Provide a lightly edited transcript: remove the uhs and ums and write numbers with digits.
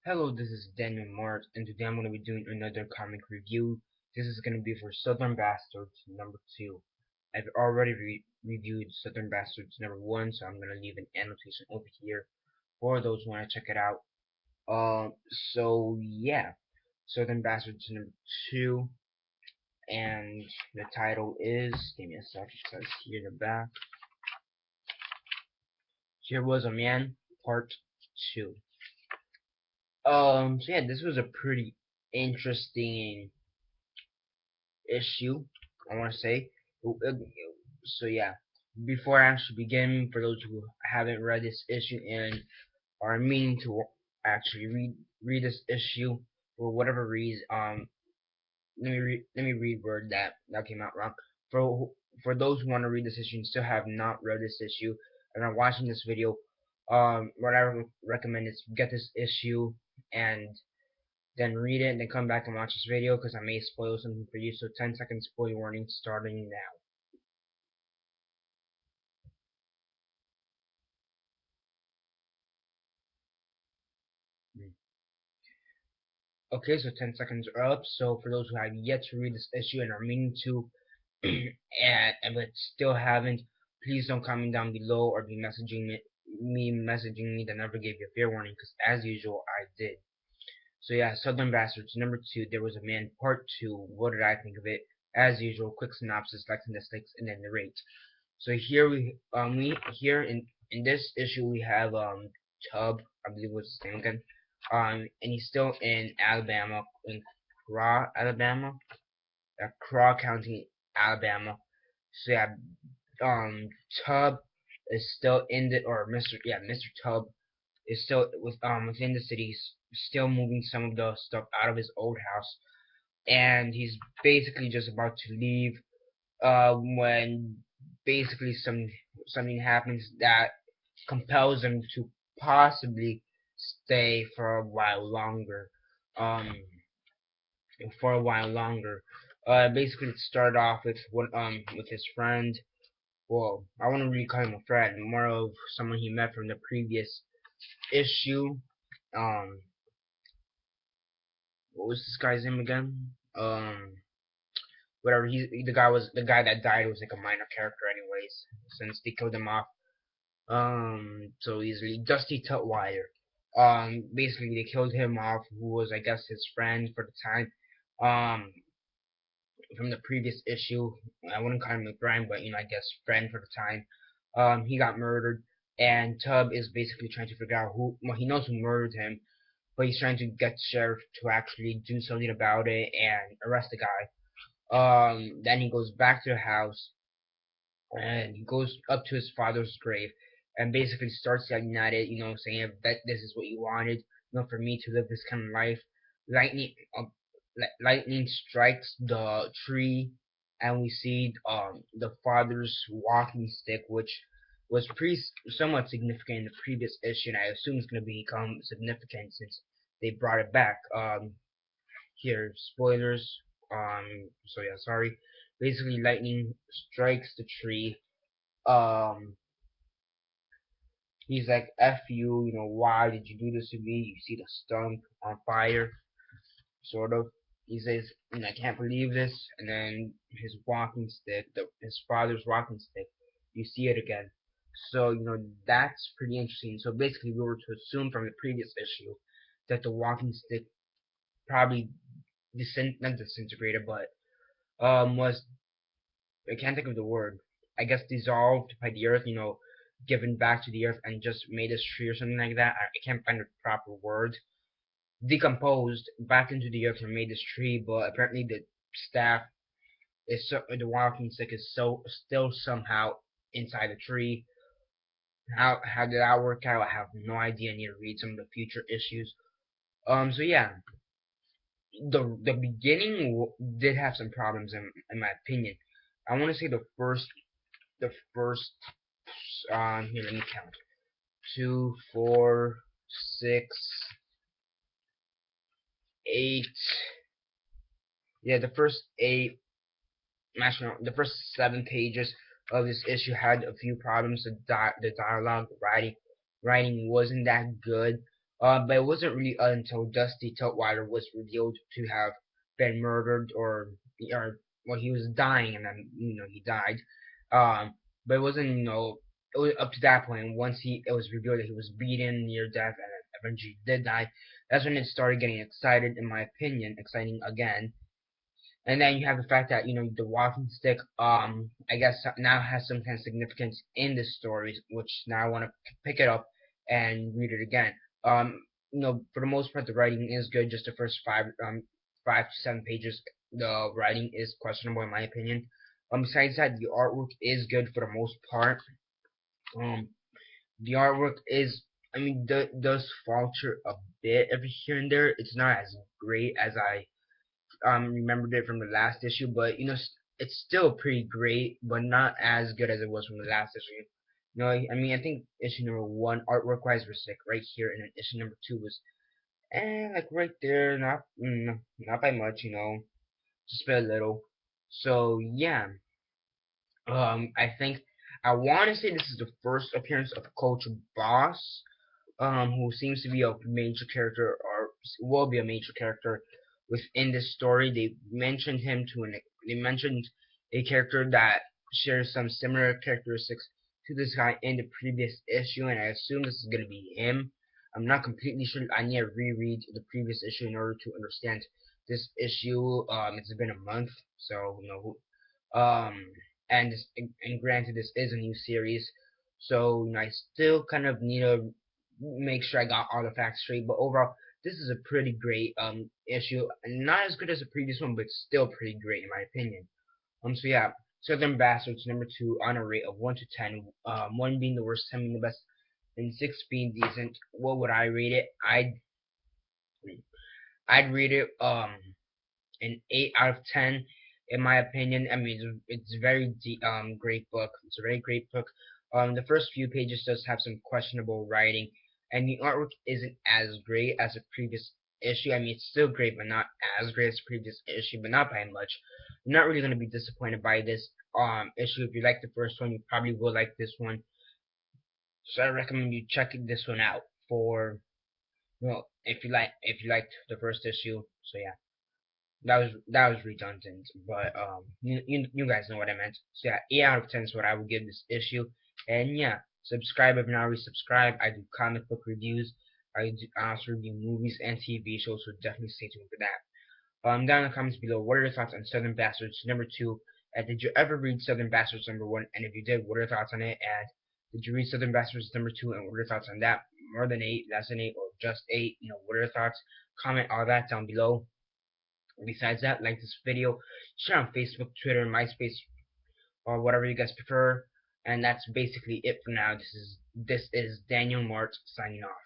Hello, this is Daniel Mart, and today I'm going to be doing another comic review. This is going to be for Southern Bastards number 2. I've already reviewed Southern Bastards number 1, so I'm going to leave an annotation over here for those who want to check it out. So yeah, Southern Bastards number 2, and the title is, give me a sec, it says here in the back, Here Was a Man, Part 2. So yeah, this was a pretty interesting issue, I want to say. So yeah, before I actually begin, for those who haven't read this issue and are meaning to actually read this issue for whatever reason, let me reword that came out wrong. For for those who want to read this issue and still have not read this issue and are watching this video, what I recommend is get this issue and then read it and then come back and watch this video because I may spoil something for you. So 10-second spoiler warning starting now. Okay, so 10 seconds are up. So for those who have yet to read this issue and are meaning to, and but still haven't, please don't comment down below or be messaging me that never gave you a fair warning, because as usual I did. So yeah, Southern Bastards number 2. There Was a Man part 2. What did I think of it? As usual, quick synopsis, likes and dislikes, and then the rate. So here we here in this issue we have Tub, I believe was his name again. And he's still in Alabama, in Alabama, Craw County, Alabama. So yeah, Tub is still in the, or Mr. Tub is still within the city, still moving some of the stuff out of his old house, and he's basically just about to leave when basically something happens that compels him to possibly stay for a while longer. Um, for a while longer. Basically, it started off with his friend. Well, I wouldn't really call him a friend, more of someone he met from the previous issue. Um, what was this guy's name again? Whatever. The guy that died was like a minor character, anyways, since they killed him off so easily. Dusty Tutwiler. Basically they killed him off, who was, I guess, his friend for the time. Um, from the previous issue. I wouldn't call him a friend, but I guess friend for the time. He got murdered, and Tub is basically trying to figure out who. Well, he knows who murdered him, but he's trying to get the sheriff to actually do something about it and arrest the guy. Then he goes back to the house and he goes up to his father's grave and basically starts yelling at it, saying that this is what you wanted, for me to live this kind of life. Lightning, lightning strikes the tree, and we see the father's walking stick, which was pretty somewhat significant in the previous issue, and I assume it's going to become significant since they brought it back. Here, spoilers. So yeah, sorry. Basically, lightning strikes the tree. Um, he's like, "F you, why did you do this to me?" You see the stump on fire, sort of. He says, "I can't believe this." And then his walking stick, his father's walking stick, you see it again. So that's pretty interesting. So basically, we were to assume from the previous issue that the walking stick probably not disintegrated, but was, I can't think of the word. I guess dissolved by the earth, given back to the earth and just made a tree or something like that. I can't find the proper word. Decomposed back into the earth and made this tree, but apparently the staff the walking stick is still somehow inside the tree. How did that work out? I have no idea. I need to read some of the future issues. So yeah, the beginning did have some problems in my opinion. I want to say the first here, let me count. 2, 4, 6, 8. Yeah, the first 8, the first 7 pages of this issue had a few problems. The dialogue, the writing wasn't that good. But it wasn't really until Dusty Tutwiler was revealed to have been murdered, or well, he was dying, and then he died. Um, but it wasn't it was up to that point. Once it was revealed that he was beaten near death and eventually did die, that's when it started getting excited, in my opinion, exciting again. And then you have the fact that the walking stick, I guess now has some kind of significance in the story, which now I want to pick it up and read it again. For the most part, the writing is good. Just the first 5 to 7 pages, the writing is questionable in my opinion. Besides that, the artwork is good for the most part. Um, the artwork is, I mean, does falter a bit every here and there. It's not as great as I remembered it from the last issue, but it's still pretty great, but not as good as it was from the last issue. I mean, I think issue number one, artwork wise, was like right here, and then issue number two was like right there, not by much, just by a little. So yeah, I think I want to say this is the first appearance of Coach Boss, who seems to be a major character, or will be a major character within this story. They mentioned a character that shares some similar characteristics to this guy in the previous issue, and I assume this is gonna be him. I'm not completely sure. I need to reread the previous issue in order to understand this issue. It's been a month, so and granted, this is a new series, so I still kind of need to make sure I got all the facts straight. But overall, this is a pretty great issue. Not as good as the previous one, but still pretty great in my opinion. So yeah, Southern Bastards number two on a rate of 1 to 10. 1 being the worst, 10 being the best, and 6 being decent. What would I rate it? I'd rate it an 8 out of 10 in my opinion. I mean, it's a very great book. It's a very great book. The first few pages does have some questionable writing, and the artwork isn't as great as the previous issue. I mean, it's still great, but not as great as the previous issue, but not by much. You're not really gonna be disappointed by this issue. If you like the first one, you probably will like this one. So I recommend you checking this one out for if you liked the first issue. So yeah. That was redundant, but you guys know what I meant. So yeah, 8 out of 10 is what I would give this issue. And yeah, subscribe if you're not already subscribed. I do comic book reviews. I also review movies and TV shows, so definitely stay tuned for that. Down in the comments below, what are your thoughts on Southern Bastards number two? And did you ever read Southern Bastards number one? And if you did, what are your thoughts on it? And did you read Southern Bastards number two? And what are your thoughts on that? More than 8, less than 8, or just 8? What are your thoughts? Comment all that down below. Besides that, like this video, share on Facebook, Twitter, MySpace, or whatever you guys prefer. And that's basically it for now. This is Daniel Mart signing off.